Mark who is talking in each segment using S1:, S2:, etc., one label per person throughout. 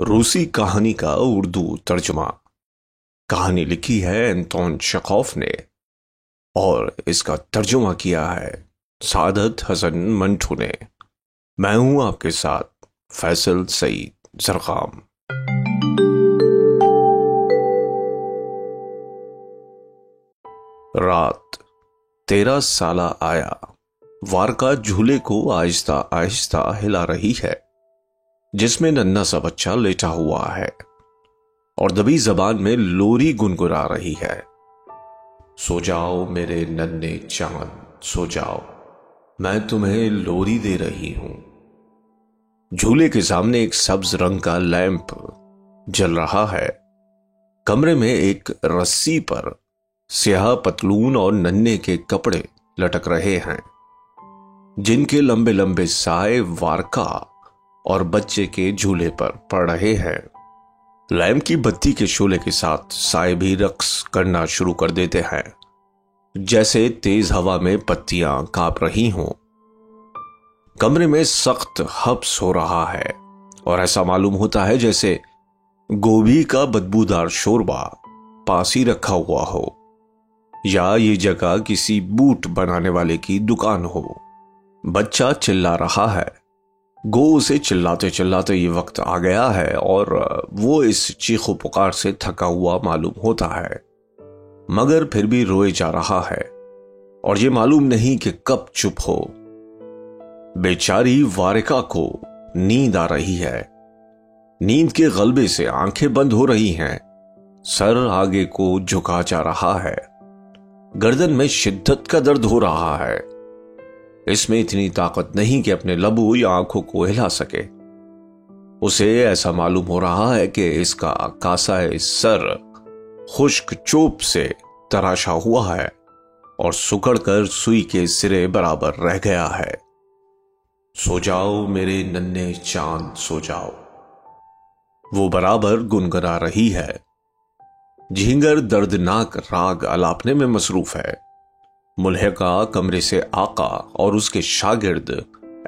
S1: रूसी कहानी का उर्दू तर्जुमा। कहानी लिखी है एंटोन चेखोव ने और इसका तर्जुमा किया है सादत हसन मंटू ने। मैं हूं आपके साथ फैसल सईद जरगाम। रात 13 साला आया। वारका झूले को आहिस्ता आहिस्ता हिला रही है जिसमें नन्हा सा बच्चा लेटा हुआ है और दबी जबान में लोरी गुनगुना रही है। सो जाओ मेरे नन्हे चांद, सो जाओ, मैं तुम्हें लोरी दे रही हूं। झूले के सामने एक सब्ज रंग का लैंप जल रहा है। कमरे में एक रस्सी पर स्याह पतलून और नन्हे के कपड़े लटक रहे हैं जिनके लंबे लंबे साए वारका और बच्चे के झूले पर पड़ रहे हैं। लैंप की बत्ती के शोले के साथ साए भी रक्स करना शुरू कर देते हैं जैसे तेज हवा में पत्तियां कांप रही हों। कमरे में सख्त हब्स हो रहा है और ऐसा मालूम होता है जैसे गोभी का बदबूदार शोरबा पास ही रखा हुआ हो या ये जगह किसी बूट बनाने वाले की दुकान हो। बच्चा चिल्ला रहा है। गो उसे चिल्लाते चिल्लाते ये वक्त आ गया है और वो इस चीखो पुकार से थका हुआ मालूम होता है, मगर फिर भी रोए जा रहा है और ये मालूम नहीं कि कब चुप हो। बेचारी वारिका को नींद आ रही है। नींद के गलबे से आंखें बंद हो रही हैं। सर आगे को झुका जा रहा है। गर्दन में शिद्दत का दर्द हो रहा है। इसमें इतनी ताकत नहीं कि अपने लबू या आंखों को हिला सके। उसे ऐसा मालूम हो रहा है कि इसका कासाए सर खुश्क चोप से तराशा हुआ है और सुकड़कर सुई के सिरे बराबर रह गया है। सो जाओ मेरे नन्हे चांद, सो जाओ, वो बराबर गुनगुना रही है। झिंगर दर्दनाक राग अलापने में मसरूफ है। मुल्हिका कमरे से आका और उसके शागिर्द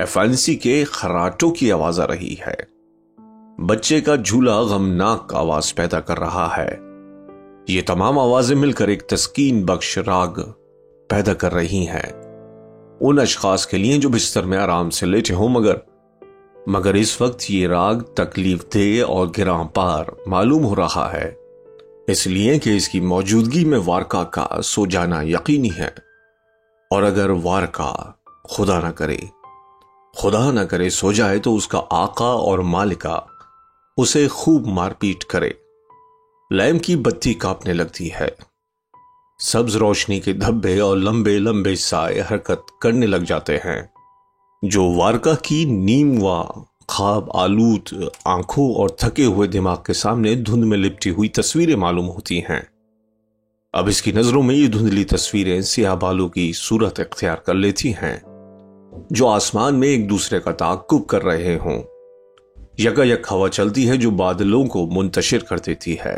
S1: एफेंसी के खराटों की आवाज आ रही है। बच्चे का झूला गमनाक आवाज पैदा कर रहा है। ये तमाम आवाजें मिलकर एक तस्कीन बख्श राग पैदा कर रही हैं उन अशखास के लिए जो बिस्तर में आराम से लेटे हों, मगर इस वक्त ये राग तकलीफ दे और गिरां पार मालूम हो रहा है, इसलिए कि इसकी मौजूदगी में वारका का सो जाना यकीनी है। और अगर वारका खुदा ना करे सो जाए तो उसका आका और मालिका उसे खूब मारपीट करे। लैंप की बत्ती कांपने लगती है। सब्ज रोशनी के धब्बे और लंबे लंबे साए हरकत करने लग जाते हैं जो वारका की नीम व ख्वाब आलूद आंखों और थके हुए दिमाग के सामने धुंध में लिपटी हुई तस्वीरें मालूम होती हैं। अब इसकी नजरों में ये धुंधली तस्वीरें सियाह बालों की सूरत इख्तियार कर लेती हैं जो आसमान में एक दूसरे का ताक़ुब कर रहे हों। यकायक हवा चलती है जो बादलों को मुंतशिर कर देती है।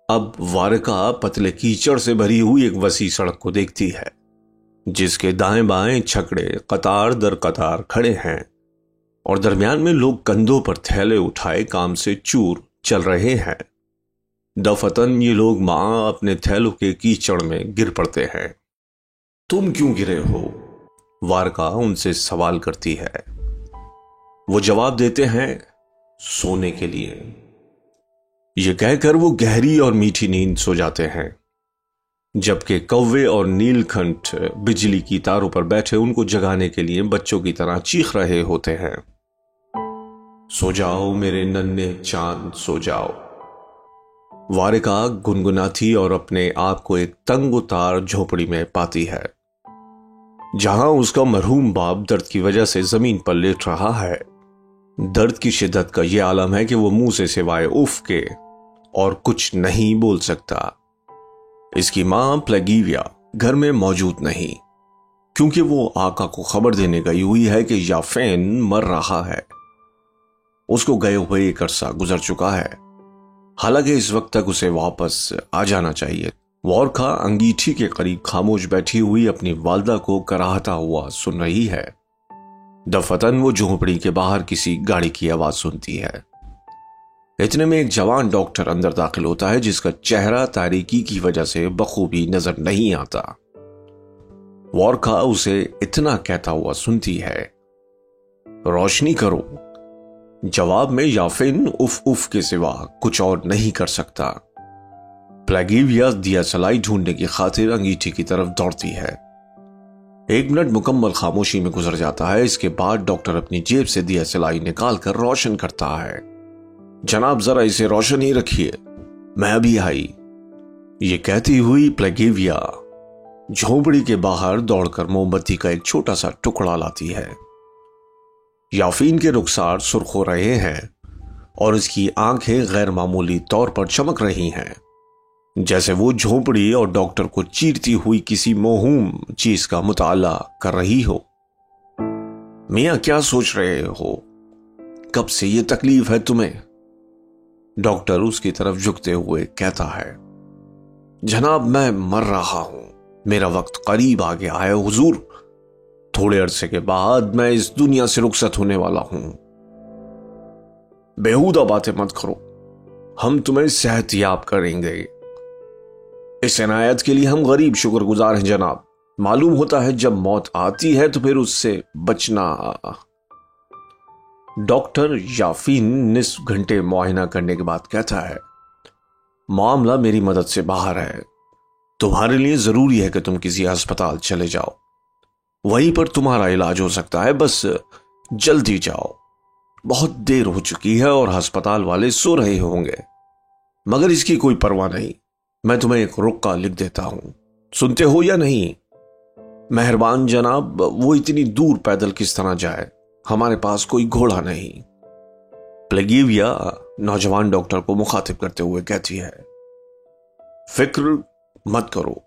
S1: अब वारका पतले कीचड़ से भरी हुई एक वसी सड़क को देखती है जिसके दाएं बाएं छकड़े कतार दर कतार खड़े हैं और दरमियान में लोग कंधों पर थैले उठाए काम से चूर चल रहे हैं। दफतन ये लोग मां अपने थैलों के कीचड़ में गिर पड़ते हैं। तुम क्यों गिरे हो? वारका उनसे सवाल करती है। वो जवाब देते हैं, सोने के लिए। ये कहकर वो गहरी और मीठी नींद सो जाते हैं जबकि कौवे और नीलकंठ बिजली की तारों पर बैठे उनको जगाने के लिए बच्चों की तरह चीख रहे होते हैं। सो जाओ मेरे नन्हे चांद, सो जाओ, वारिका गुनगुनाती और अपने आप को एक तंगोतार झोपड़ी में पाती है जहां उसका मरहूम बाप दर्द की वजह से जमीन पर लेट रहा है। दर्द की शिद्दत का यह आलम है कि वो मुंह से सिवाय उफ के और कुछ नहीं बोल सकता। इसकी मां प्लेगीविया घर में मौजूद नहीं क्योंकि वो आका को खबर देने गई हुई है कि याफेन मर रहा है। उसको गए हुए एक अरसा गुजर चुका है। हालांकि इस वक्त तक उसे वापस आ जाना चाहिए। वारका अंगीठी के करीब खामोश बैठी हुई अपनी वालदा को कराहता हुआ सुन रही है। दफतन वो झोंपड़ी के बाहर किसी गाड़ी की आवाज सुनती है। इतने में एक जवान डॉक्टर अंदर दाखिल होता है जिसका चेहरा तारीकी की वजह से बखूबी नजर नहीं आता। वॉरका उसे इतना कहता हुआ सुनती है, रोशनी करो। जवाब में याफिन उफ उफ के सिवा कुछ और नहीं कर सकता। प्लेगिविया दिया सलाई ढूंढने की खातिर अंगीठी की तरफ दौड़ती है। 1 मिनट मुकम्मल खामोशी में गुजर जाता है। इसके बाद डॉक्टर अपनी जेब से दिया सलाई निकालकर रोशन करता है। जनाब जरा इसे रोशन ही रखिए, मैं अभी आई। ये कहती हुई प्लेगिविया झोंपड़ी के बाहर दौड़कर मोमबत्ती का एक छोटा सा टुकड़ा लाती है। याफीन के रुखसार सुर्ख हो रहे हैं और उसकी आंखें गैर मामूली तौर पर चमक रही हैं, जैसे वो झोंपड़ी और डॉक्टर को चीरती हुई किसी मोहूम चीज का मुताला कर रही हो। मियां क्या सोच रहे हो? कब से ये तकलीफ है तुम्हें? डॉक्टर उसकी तरफ झुकते हुए कहता है, जनाब मैं मर रहा हूं, मेरा वक्त करीब आ गया है हुजूर। थोड़े अरसे के बाद मैं इस दुनिया से रुखसत होने वाला हूं। बेहुदा बातें मत करो, हम तुम्हें सेहतयाब करेंगे। इस इनायत के लिए हम गरीब शुक्रगुजार हैं जनाब। मालूम होता है जब मौत आती है तो फिर उससे बचना। डॉक्टर याफीन निस्फ घंटे मुआयना करने के बाद कहता है, मामला मेरी मदद से बाहर है। तुम्हारे लिए जरूरी है कि तुम किसी अस्पताल चले जाओ, वहीं पर तुम्हारा इलाज हो सकता है। बस जल्दी जाओ, बहुत देर हो चुकी है और अस्पताल वाले सो रहे होंगे। मगर इसकी कोई परवाह नहीं, मैं तुम्हें एक रुक्का लिख देता हूं, सुनते हो या नहीं? मेहरबान जनाब, वो इतनी दूर पैदल किस तरह जाए? हमारे पास कोई घोड़ा नहीं। प्लेगिविया नौजवान डॉक्टर को मुखातिब करते हुए कहती है, फिक्र मत करो,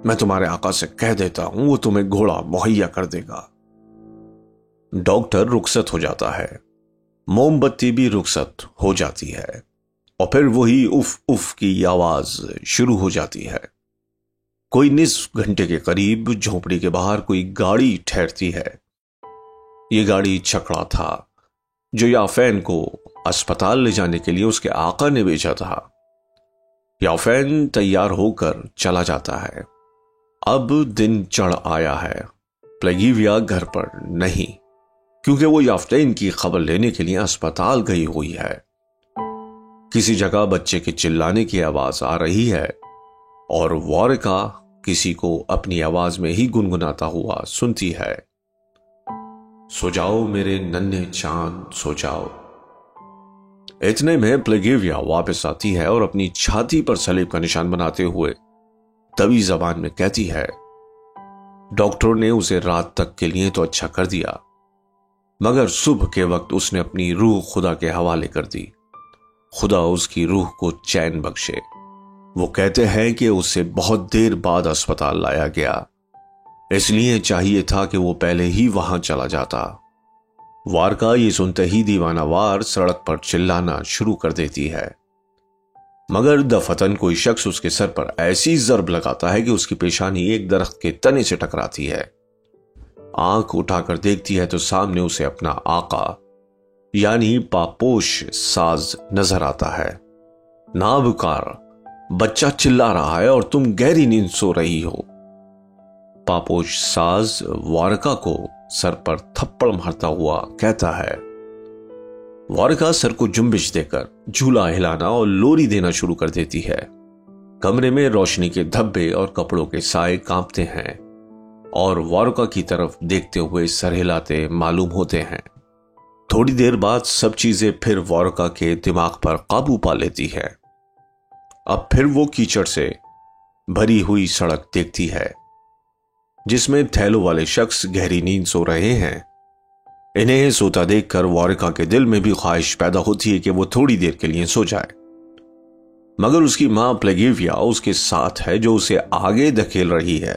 S1: मैं तुम्हारे आका से कह देता हूं, वो तुम्हें घोड़ा मुहैया कर देगा। डॉक्टर रुखसत हो जाता है, मोमबत्ती भी रुखसत हो जाती है और फिर वही उफ उफ की आवाज शुरू हो जाती है। कोई निस्फ घंटे के करीब झोपड़ी के बाहर कोई गाड़ी ठहरती है। ये गाड़ी छकड़ा था जो याफैन को अस्पताल ले जाने के लिए उसके आका ने भेजा था। याफैन तैयार होकर चला जाता है। अब दिन चढ़ आया है। प्लेगिविया घर पर नहीं, क्योंकि वो याफैन की खबर लेने के लिए अस्पताल गई हुई है। किसी जगह बच्चे के चिल्लाने की आवाज आ रही है और वॉरका किसी को अपनी आवाज में ही गुनगुनाता हुआ सुनती है, सो जाओ मेरे नन्हे चांद सो जाओ। इतने में प्लेगिविया वापस आती है और अपनी छाती पर सलीब का निशान बनाते हुए तभी जबान में कहती है, डॉक्टर ने उसे रात तक के लिए तो अच्छा कर दिया, मगर सुबह के वक्त उसने अपनी रूह खुदा के हवाले कर दी। खुदा उसकी रूह को चैन बख्शे। वो कहते हैं कि उसे बहुत देर बाद अस्पताल लाया गया, इसलिए चाहिए था कि वो पहले ही वहां चला जाता। वारका ये सुनते ही दीवानावार सड़क पर चिल्लाना शुरू कर देती है, मगर दफतन कोई शख्स उसके सर पर ऐसी जर्ब लगाता है कि उसकी पेशानी एक दरख्त के तने से टकराती है। आंख उठाकर देखती है तो सामने उसे अपना आका यानी पापोश साज नजर आता है। नाबकार, बच्चा चिल्ला रहा है और तुम गहरी नींद सो रही हो। पापोश साज वारका को सर पर थप्पड़ मारता हुआ कहता है। वारका सर को जुम्बिश देकर झूला हिलाना और लोरी देना शुरू कर देती है। कमरे में रोशनी के धब्बे और कपड़ों के साए कांपते हैं और वारका की तरफ देखते हुए सर हिलाते मालूम होते हैं। थोड़ी देर बाद सब चीजें फिर वारका के दिमाग पर काबू पा लेती है। अब फिर वो कीचड़ से भरी हुई सड़क देखती है जिसमें थैलों वाले शख्स गहरी नींद सो रहे हैं। इन्हें सोता देखकर वारका के दिल में भी ख्वाहिश पैदा होती है कि वो थोड़ी देर के लिए सो जाए, मगर उसकी मां प्लेगिविया उसके साथ है जो उसे आगे धकेल रही है।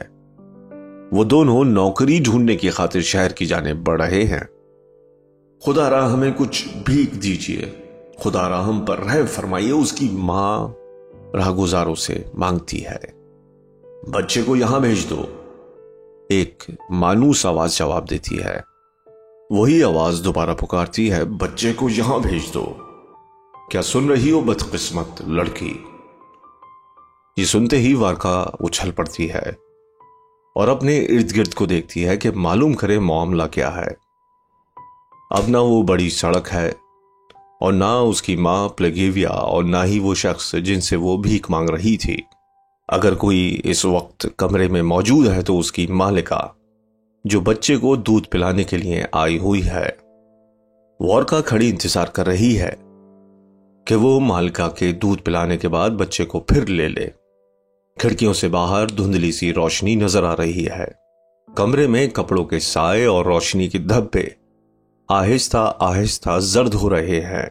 S1: वो दोनों नौकरी ढूंढने की खातिर शहर की जाने बढ़ रहे हैं। खुदारा हमें कुछ भीख दीजिए, खुदारा हम पर रहम फरमाइए, उसकी मां राहगुजारों से मांगती है। बच्चे को यहां भेज दो, एक मानूस आवाज जवाब देती है। वही आवाज दोबारा पुकारती है, बच्चे को यहां भेज दो। क्या सुन रही हो बदकिस्मत लड़की? ये सुनते ही वारका उछल पड़ती है और अपने इर्द गिर्द को देखती है कि मालूम करे मामला क्या है। अब ना वो बड़ी सड़क है और ना उसकी मां प्लेगेविया और ना ही वो शख्स जिनसे वो भीख मांग रही थी। अगर कोई इस वक्त कमरे में मौजूद है तो उसकी मालिका, जो बच्चे को दूध पिलाने के लिए आई हुई है। वारका खड़ी इंतजार कर रही है कि वो मालिका के दूध पिलाने के बाद बच्चे को फिर ले ले। खिड़कियों से बाहर धुंधली सी रोशनी नजर आ रही है। कमरे में कपड़ों के साए और रोशनी के धब्बे आहिस्ता आहिस्ता जर्द हो रहे हैं।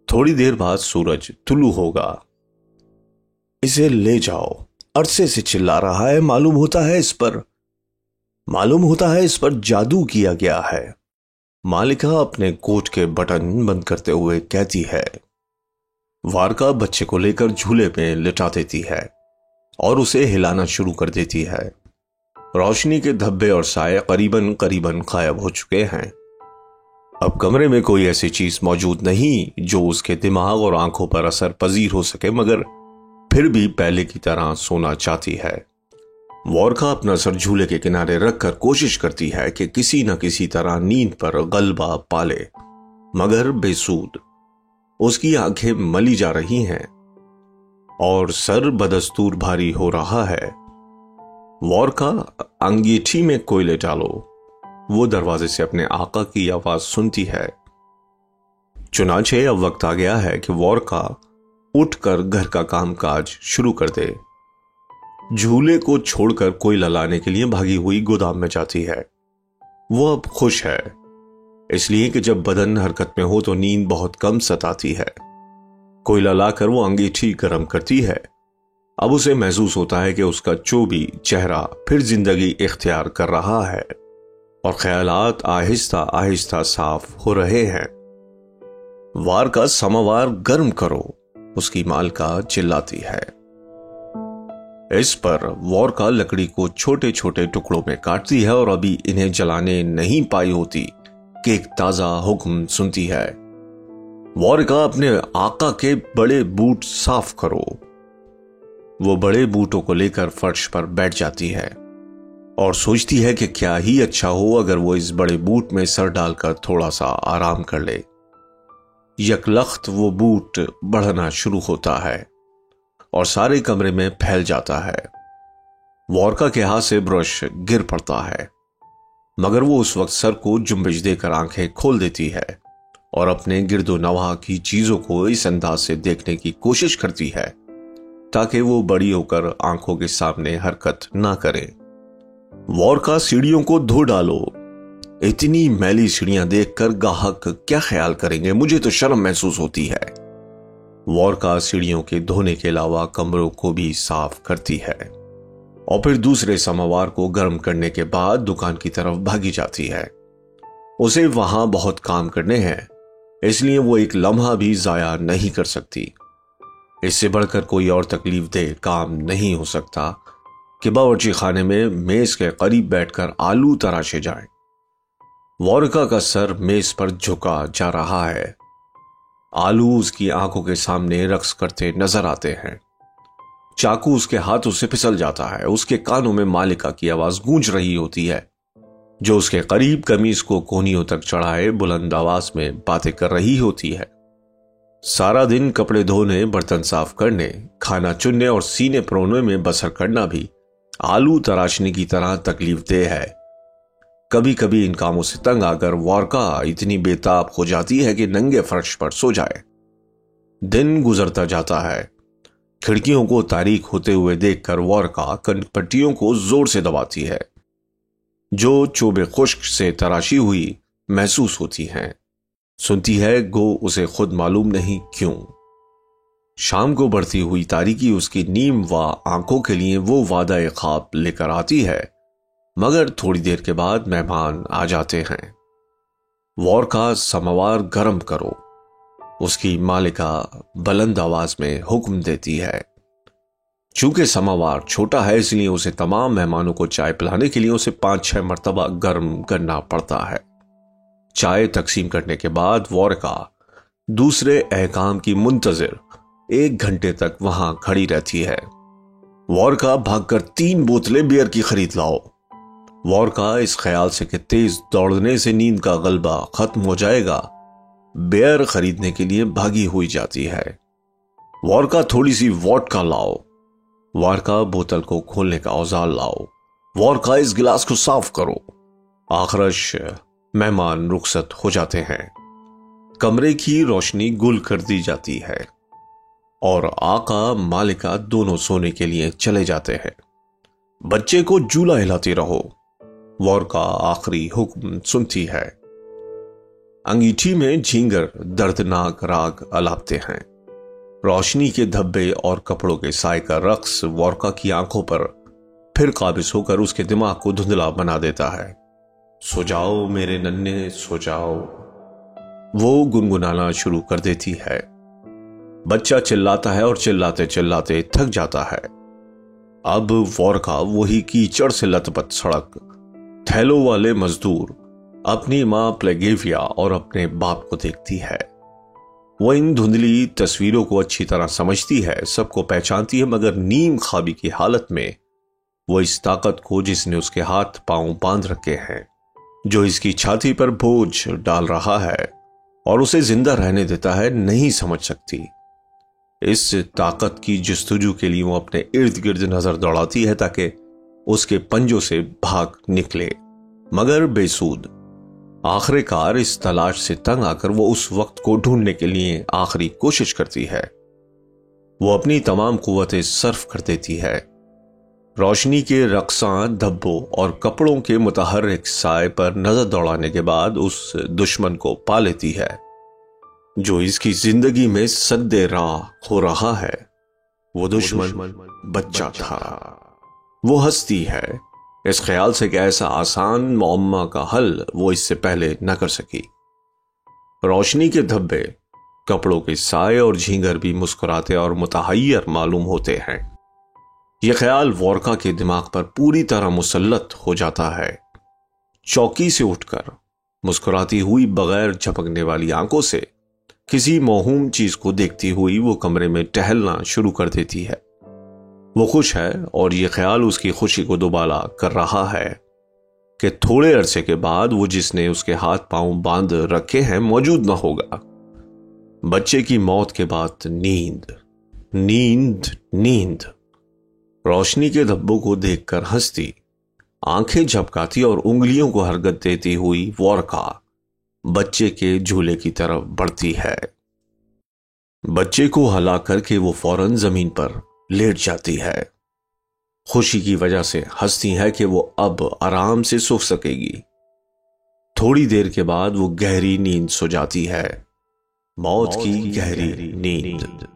S1: थोड़ी देर बाद सूरज तुलू होगा। इसे ले जाओ, अरसे से चिल्ला रहा है। मालूम होता है इस पर जादू किया गया है। मालिका अपने कोट के बटन बंद करते हुए कहती है। वारका बच्चे को लेकर झूले में लिटा देती है और उसे हिलाना शुरू कर देती है। रोशनी के धब्बे और साए करीबन करीबन गायब हो चुके हैं। अब कमरे में कोई ऐसी चीज मौजूद नहीं जो उसके दिमाग और आंखों पर असर पजीर हो सके, मगर फिर भी पहले की तरह सोना चाहती है। वारका अपना सर झूले के किनारे रखकर कोशिश करती है कि किसी न किसी तरह नींद पर गलबा पाले, मगर बेसूद। उसकी आंखें मली जा रही हैं और सर बदस्तूर भारी हो रहा है। वारका, अंगीठी में कोयले डालो। वो दरवाजे से अपने आका की आवाज सुनती है। चुनाचे अब वक्त आ गया है कि वारका उठकर घर का कामकाज शुरू कर दे। झूले को छोड़कर कोयला लाने के लिए भागी हुई गोदाम में जाती है। वो अब खुश है, इसलिए कि जब बदन हरकत में हो तो नींद बहुत कम सताती है। कोयला लाकर वो अंगीठी गर्म करती है। अब उसे महसूस होता है कि उसका चोबी चेहरा फिर जिंदगी इख्तियार कर रहा है और ख्यालात आहिस्ता आहिस्ता साफ हो रहे हैं। वारका, समवार गर्म करो, उसकी मालका चिल्लाती है। इस पर वारका लकड़ी को छोटे छोटे टुकड़ों में काटती है और अभी इन्हें जलाने नहीं पाई होती कि एक ताजा हुक्म सुनती है। वारका, अपने आका के बड़े बूट साफ करो। वो बड़े बूटों को लेकर फर्श पर बैठ जाती है और सोचती है कि क्या ही अच्छा हो अगर वो इस बड़े बूट में सर डालकर थोड़ा सा आराम कर ले। यकलख्त वो बूट बढ़ना शुरू होता है और सारे कमरे में फैल जाता है। वारका के हाथ से ब्रश गिर पड़ता है, मगर वो उस वक्त सर को जुम्बिश देकर आंखें खोल देती है और अपने गिरदो नवाह की चीजों को इस अंदाज से देखने की कोशिश करती है ताकि वो बड़ी होकर आंखों के सामने हरकत ना करे। वारका, सीढ़ियों को धो डालो। इतनी मैली सीढ़ियां देखकर ग्राहक क्या ख्याल करेंगे? मुझे तो शर्म महसूस होती है। वारका सीढ़ियों के धोने के अलावा कमरों को भी साफ करती है और फिर दूसरे समवार को गर्म करने के बाद दुकान की तरफ भागी जाती है। उसे वहां बहुत काम करने हैं, इसलिए वो एक लम्हा भी जाया नहीं कर सकती। इससे बढ़कर कोई और तकलीफ दे काम नहीं हो सकता कि बावर्ची खाने में मेज के करीब बैठकर आलू तराशे जाएं। वारका का सर मेज पर झुका जा रहा है। आलू उसकी आंखों के सामने रक्स करते नजर आते हैं। चाकू उसके हाथों से फिसल जाता है। उसके कानों में मालिका की आवाज गूंज रही होती है, जो उसके करीब कमीज को कोहनियों तक चढ़ाए बुलंद आवाज में बातें कर रही होती है। सारा दिन कपड़े धोने, बर्तन साफ करने, खाना चुनने और सीने परोने में बसर करना भी आलू तराशने की तरह तकलीफ दे है। कभी कभी इन कामों से तंग आकर वारका इतनी बेताब हो जाती है कि नंगे फर्श पर सो जाए। दिन गुजरता जाता है। खिड़कियों को तारीख होते हुए देखकर वारका कनपट्टियों को जोर से दबाती है, जो चोबे खुश्क से तराशी हुई महसूस होती हैं। सुनती है गो उसे खुद मालूम नहीं क्यों। शाम को बढ़ती हुई तारीकी उसकी नीम व आंखों के लिए वो वादा ख्वाब लेकर आती है, मगर थोड़ी देर के बाद मेहमान आ जाते हैं। वारका, समवार गर्म करो, उसकी मालिका बुलंद आवाज में हुक्म देती है। चूंकि समवार छोटा है, इसलिए उसे तमाम मेहमानों को चाय पिलाने के लिए उसे 5-6 मरतबा गर्म करना पड़ता है। चाय तकसीम करने के बाद वारका दूसरे अहकाम की मुंतजिर 1 घंटे तक वहां खड़ी रहती है। वॉरका भागकर 3 बोतलें बियर की खरीद लाओ। वॉरका इस ख्याल से कि तेज दौड़ने से नींद का गलबा खत्म हो जाएगा, बियर खरीदने के लिए भागी हुई जाती है। वॉरका थोड़ी सी वोडका लाओ। वॉरका बोतल को खोलने का औजार लाओ। वॉरका इस गिलास को साफ करो। आखिरश मेहमान रुखसत हो जाते हैं। कमरे की रोशनी गुल कर दी जाती है और आका मालिका दोनों सोने के लिए चले जाते हैं। बच्चे को झूला हिलाती रहो। वॉरका आखिरी हुक्म सुनती है। अंगीठी में झींगर दर्दनाक राग अलापते हैं। रोशनी के धब्बे और कपड़ों के साए का रक्स वॉरका की आंखों पर फिर काबिज होकर उसके दिमाग को धुंधला बना देता है। सो जाओ मेरे नन्हे, सो जाओ, वो गुनगुनाना शुरू कर देती है। बच्चा चिल्लाता है और चिल्लाते चिल्लाते थक जाता है। अब वॉरका वही कीचड़ से लथपथ सड़क, थैलों वाले मजदूर, अपनी मां प्लेगेविया और अपने बाप को देखती है। वो इन धुंधली तस्वीरों को अच्छी तरह समझती है, सबको पहचानती है, मगर नीम ख्वाबी की हालत में वो इस ताकत को जिसने उसके हाथ पांव बांध रखे हैं, जो इसकी छाती पर बोझ डाल रहा है और उसे जिंदा रहने देता है, नहीं समझ सकती। इस ताकत की जस्तजू के लिए वो अपने इर्द गिर्द नजर दौड़ाती है ताकि उसके पंजों से भाग निकले, मगर बेसूद। आखिरकार इस तलाश से तंग आकर वो उस वक्त को ढूंढने के लिए आखिरी कोशिश करती है। वो अपनी तमाम कुव्वतें सर्फ कर देती है। रोशनी के रक्सां धब्बों और कपड़ों के मुतहर्रिक साए पर नजर दौड़ाने के बाद उस दुश्मन को पा लेती है जो इसकी जिंदगी में सद्दे राह हो रहा है। वो दुश्मन बच्चा था। वो हंसती है इस ख्याल से कि ऐसा आसान मुअम्मा का हल वो इससे पहले न कर सकी। रोशनी के धब्बे, कपड़ों के साए और झींगर भी मुस्कुराते और मुतहय्यर मालूम होते हैं। यह ख्याल वॉरका के दिमाग पर पूरी तरह मुसल्लत हो जाता है। चौकी से उठकर मुस्कुराती हुई बगैर झपकने वाली आंखों से किसी मौहूम चीज को देखती हुई वो कमरे में टहलना शुरू कर देती है। वो खुश है और ये ख्याल उसकी खुशी को दुबाला कर रहा है कि थोड़े अरसे के बाद वो जिसने उसके हाथ पांव बांध रखे हैं मौजूद ना होगा। बच्चे की मौत के बाद नींद, नींद, नींद। रोशनी के धब्बों को देखकर हंसती, आंखें झपकाती और उंगलियों को हरकत देती हुई वॉरका बच्चे के झूले की तरफ बढ़ती है। बच्चे को हला करके वो फौरन जमीन पर लेट जाती है। खुशी की वजह से हंसती है कि वो अब आराम से सो सकेगी। थोड़ी देर के बाद वो गहरी नींद सो जाती है, मौत की गहरी नींद।